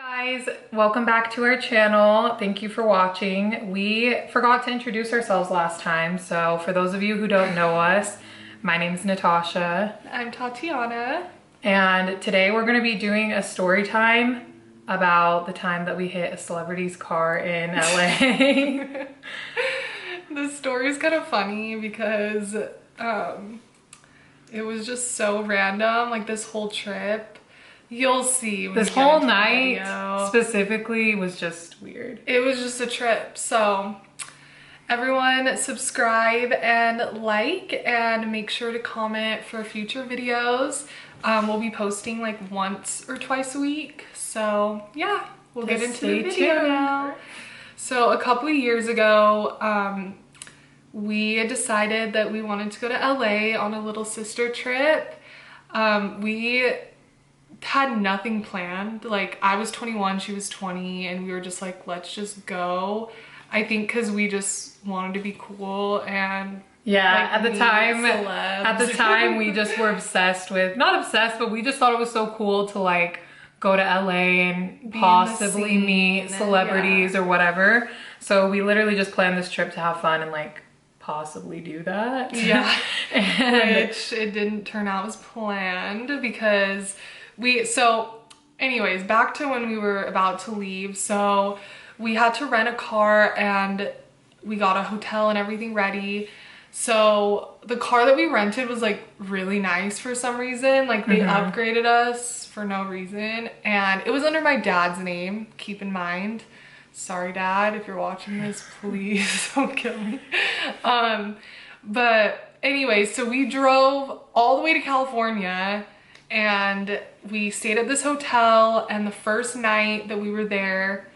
Guys, welcome back to our channel. Thank you for watching. We forgot to introduce ourselves last time, so for those of you who don't know us, my name is Natasha. I'm Tatiana. And today we're going to be doing a story time about the time that we hit a celebrity's car in LA. The story is kind of funny because it was just so random, like this whole trip. You'll see. This whole night specifically was just weird. It was just a trip. So everyone subscribe and like and make sure to comment for future videos. We'll be posting like once or twice a week. So yeah, we'll get into the video now. So a couple of years ago, we decided that we wanted to go to LA on a little sister trip. We had nothing planned. Like, I was 21, she was 20, and we were just like, let's just go. I think because we just wanted to be cool and yeah, like, at the time we just were obsessed with, not obsessed, but we just thought it was so cool to like go to LA and possibly meet celebrities or whatever. So we literally just planned this trip to have fun and like possibly do that. Yeah. Which it didn't turn out as planned because so anyways, back to when we were about to leave. So we had to rent a car and we got a hotel and everything ready. So the car that we rented was like really nice for some reason. Like they upgraded us for no reason. And it was under my dad's name, keep in mind. Sorry, Dad, if you're watching this, please don't kill me. But anyway, so we drove all the way to California and we stayed at this hotel, and the first night that we were there,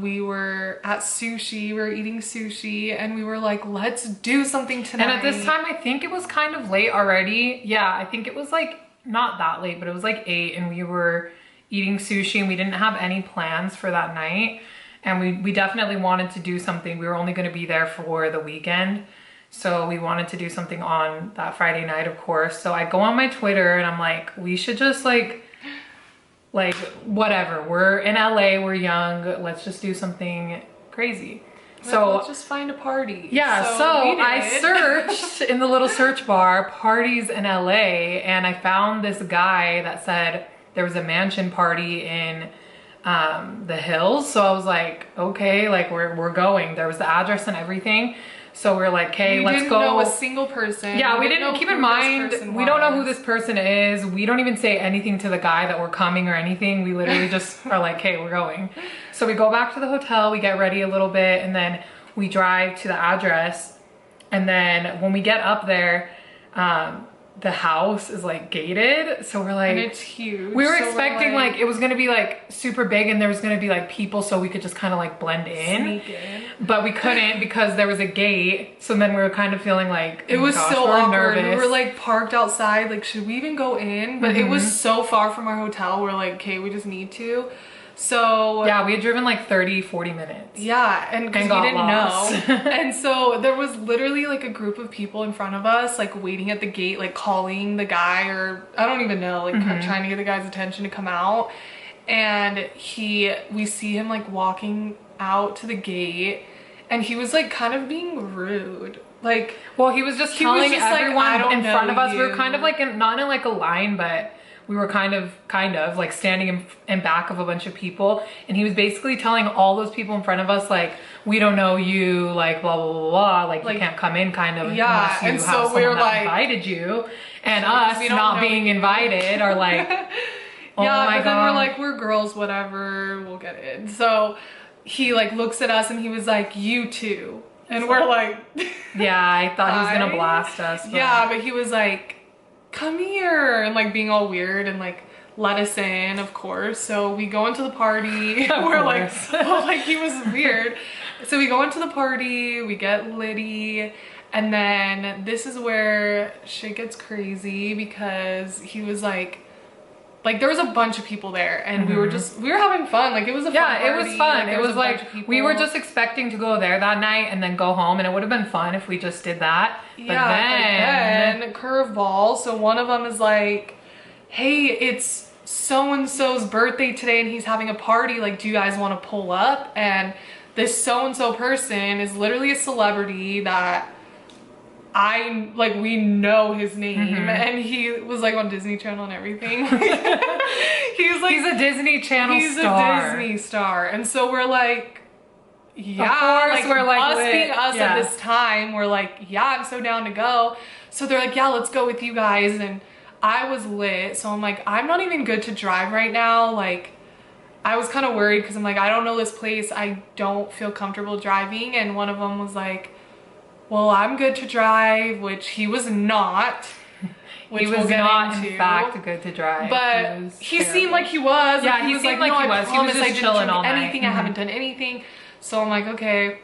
we were at sushi, we were eating sushi, and we were like, let's do something tonight. And at this time, I think it was kind of late already. Yeah, I think it was like, not that late, but it was like 8, and we were eating sushi, and we didn't have any plans for that night. And we definitely wanted to do something. We were only gonna be there for the weekend. So we wanted to do something on that Friday night, of course. So I go on my Twitter and I'm like, we should just like whatever. We're in LA, we're young. Let's just do something crazy. So let's just find a party. Yeah, so I searched in the little search bar, parties in LA, and I found this guy that said there was a mansion party in the hills. So I was like, okay, like we're going. There was the address and everything. So we're like, okay, let's go. We didn't know a single person. Yeah, we didn't keep in mind, we don't know who this person is. We don't even say anything to the guy that we're coming or anything. We literally just are like, hey, we're going. So we go back to the hotel, we get ready a little bit, and then we drive to the address. And then when we get up there, the house is like gated. So we're like, and it's huge. We were expecting like it was gonna be like super big and there was gonna be like people so we could just kind of like blend in. Sneak in. But we couldn't because there was a gate. So then we were kind of feeling like, it was so awkward. Nervous. We were like parked outside, like should we even go in? But it was so far from our hotel. We're like, okay, we just need to. So yeah, we had driven like 30-40 minutes. Yeah, and because we didn't know. And so there was literally like a group of people in front of us, like waiting at the gate, like calling the guy, or I don't even know, like trying to get the guy's attention to come out. And we see him like walking out to the gate, and he was like kind of being rude. Like, well, he was just telling everyone like, in front of us. We were kind of like not in like a line, but we were kind of like standing in back of a bunch of people, and he was basically telling all those people in front of us like, we don't know you, like blah blah blah blah, like you can't come in, kind of, unless you have someone that invited you, and us not being invited are like, oh yeah, my but God. then we're like, we're girls, whatever, we'll get in. So he like looks at us and he was like, you too, and we're like, yeah, I thought he was gonna blast us. But yeah, but he was like, come here, and like being all weird and like let us in, of course. So we go into the party. We're like, oh, like he was weird. So we go into the party, we get litty, and then this is where shit gets crazy because he was like there was a bunch of people there, and we were having fun. Like it was a fun party. It was fun. It was like we were just expecting to go there that night and then go home, and it would have been fun if we just did that. But then curveball. So one of them is like, hey, it's so-and-so's birthday today and he's having a party, like, do you guys want to pull up? And this so-and-so person is literally a celebrity that we know his name, and he was like on Disney Channel and everything. He's a Disney Channel star. He's a Disney star. And so we're like, yeah, of course, we're like, us being us at this time, we're like, yeah, I'm so down to go. So they're like, yeah, let's go with you guys. And I was lit. So I'm like, I'm not even good to drive right now. Like, I was kind of worried because I'm like, I don't know this place. I don't feel comfortable driving. And one of them was like, well, I'm good to drive, which he was not. Which he was not, in fact, good to drive. But he seemed like he was. Yeah, he seemed like he was. He was just chilling all night. Anything. I haven't done anything. So I'm like, okay.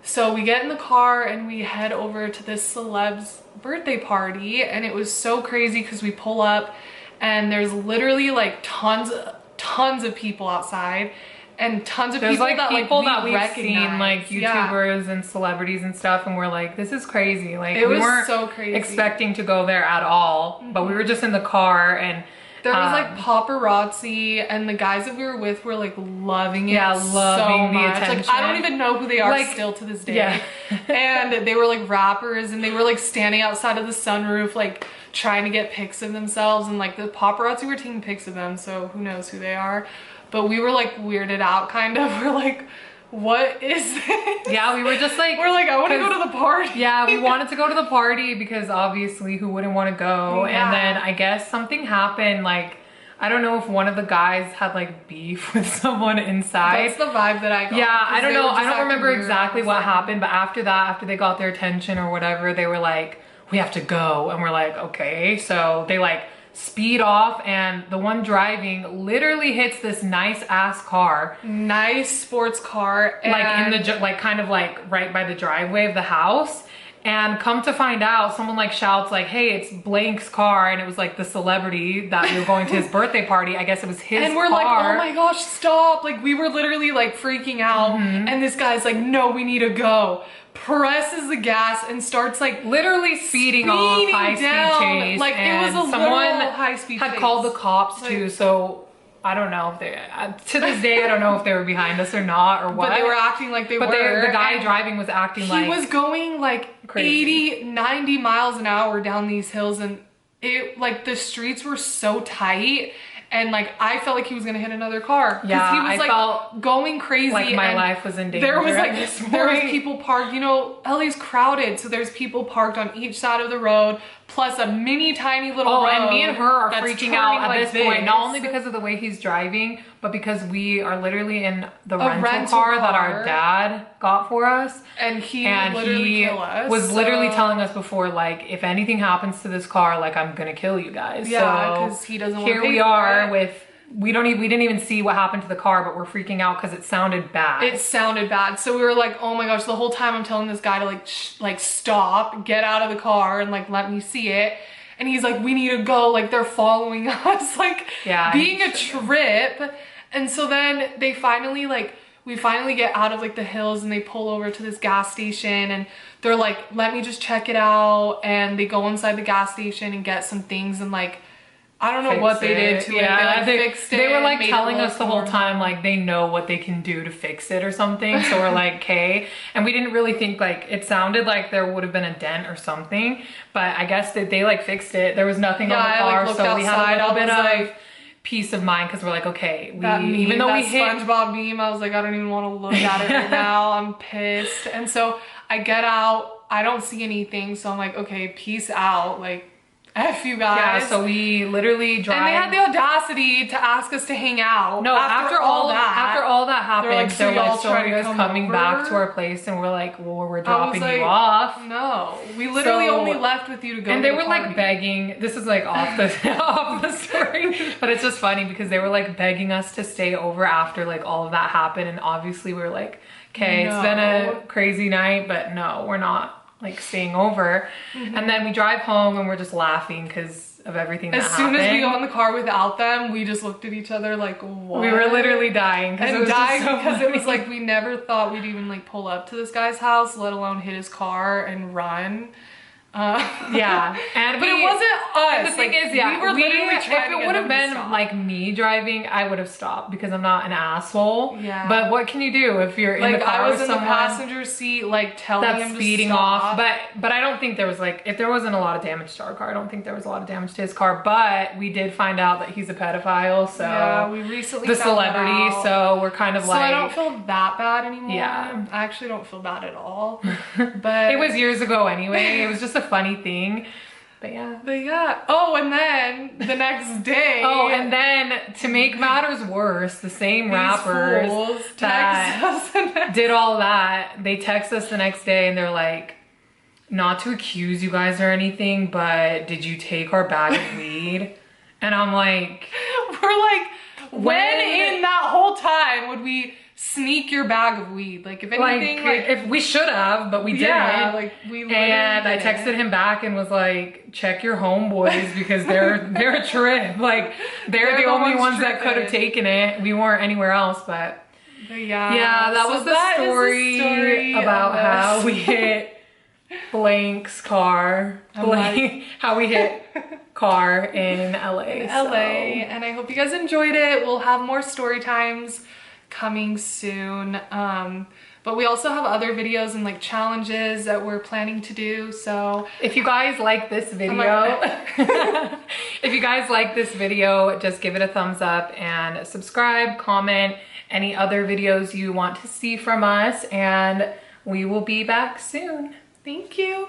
So we get in the car and we head over to this celeb's birthday party, and it was so crazy because we pull up and there's literally like tons of people outside. And tons of There's people like that we've seen, like YouTubers and celebrities and stuff, and we're like, this is crazy. Like, we weren't so crazy expecting to go there at all, but we were just in the car, and there was like paparazzi, and the guys that we were with were like loving it. Yeah, loving the attention. Like, I don't even know who they are still to this day. Yeah. And they were like rappers, and they were like standing outside of the sunroof, like trying to get pics of themselves, and like the paparazzi were taking pics of them, so who knows who they are. But we were like weirded out, kind of. We're like, what is this? Yeah, we were just like, we're like, I want to go to the party. Yeah, we wanted to go to the party because obviously who wouldn't want to go? Yeah. And then I guess something happened. Like, I don't know if one of the guys had like beef with someone inside. That's the vibe that I got. Yeah, I don't know. I don't remember exactly what happened, but after that, after they got their attention or whatever, they were like, we have to go. And we're like, okay. So they like speed off, and the one driving literally hits this nice ass car, nice sports car, and like in the like kind of like right by the driveway of the house. And come to find out, someone like shouts like, hey, it's Blank's car, and it was like the celebrity that we were going to his birthday party. I guess it was his car. And we're like, oh my gosh, stop. Like, we were literally like freaking out, and this guy's like, no, we need to go. Presses the gas and starts like literally speeding off, high speed chase. Like, it was a someone high speed had chase. Called the cops too, so I don't know if they, to this day, I don't know if they were behind us or not or what. But they were acting like they were. But the guy driving was acting like he was going like crazy. 80, 90 miles an hour down these hills, and it like the streets were so tight. And like, I felt like he was gonna hit another car. Yeah, he was like felt going crazy. Like my life was in danger. There was like there was people parked. You know, LA's crowded, so there's people parked on each side of the road, plus a mini tiny little road. And me and her are freaking out at this point, not only because of the way he's driving, but because we are literally in the rental car that our dad got for us. And he literally kill us, was literally telling us before, like, if anything happens to this car, like, I'm gonna kill you guys. Yeah, because he doesn't want to pay for it. Here we are with, we didn't even see what happened to the car, but we're freaking out because it sounded bad. It sounded bad. So we were like, oh my gosh, the whole time I'm telling this guy to like stop, get out of the car, and like let me see it. And he's like, we need to go, like they're following us, like being a trip. And so then we finally get out of like the hills, and they pull over to this gas station, and they're like, let me just check it out. And they go inside the gas station and get some things, and like, I don't know what they did to it. They fixed it. They were like telling us the whole time, like they know what they can do to fix it or something. So we're like, okay. And we didn't really think, like, it sounded like there would have been a dent or something, but I guess that they like fixed it. There was nothing on the car, so we had a little bit of peace of mind because we're like, okay, even though we hit SpongeBob meme, I was like, I don't even want to look at it right now. I'm pissed. And so I get out, I don't see anything, so I'm like, okay, peace out, like, F you guys. Yeah, so we literally drive. And they had the audacity to ask us to hang out. No, after all that happened, they're like, so you guys coming back to our place, and we're like, well, we're dropping you off. No, we literally only left with you to go. And they were like begging. This is like off the story, but it's just funny because they were like begging us to stay over after like all of that happened, and obviously we were like, okay, it's been a crazy night, but no, we're not like staying over. And then we drive home, and we're just laughing because of everything that happened. As soon as we got in the car without them, we just looked at each other like, what? We were literally dying because it was like, we never thought we'd even like pull up to this guy's house, let alone hit his car and run. Yeah, and but it wasn't us. The thing Like, is, yeah, we were literally if trying to it get would them have to been stop. like me driving, I would have stopped because I'm not an asshole. Yeah. But what can you do if you're in Like, the car I was with in the someone passenger seat, like telling him that's to speeding stop. off? But I don't think there was like, if there wasn't a lot of damage to our car, I don't think there was a lot of damage to his car. But we did find out that he's a pedophile, so yeah, we recently the found that celebrity. out. So we're kind of So like, I don't feel that bad anymore. Yeah. I actually don't feel bad at all. But it was years ago anyway. It was just a funny thing. But yeah. But yeah. Oh, and then the next day. Oh, and then to make matters worse, the same these rappers fools that text us the next- did all that, they text us the next day and they're like, not to accuse you guys or anything, but did you take our bag of weed? And I'm like, we're like, when When- in that whole time would we sneak your bag of weed? Like, if anything, like if we should have, but we didn't. yeah, like we literally And I didn't. texted him back and was like, check your homeboys because they're a trip. Like they're the only ones that could have tripping. taken it. We weren't anywhere else, but But yeah. yeah, that So was the that is story about of how us. we hit Blank's car. How we hit car in LA. in LA, and I hope you guys enjoyed it. We'll have more story times coming soon. But we also have other videos and like challenges that we're planning to do. So if you guys like this video, if you guys like this video, just give it a thumbs up and subscribe, comment any other videos you want to see from us, and we will be back soon. thank you.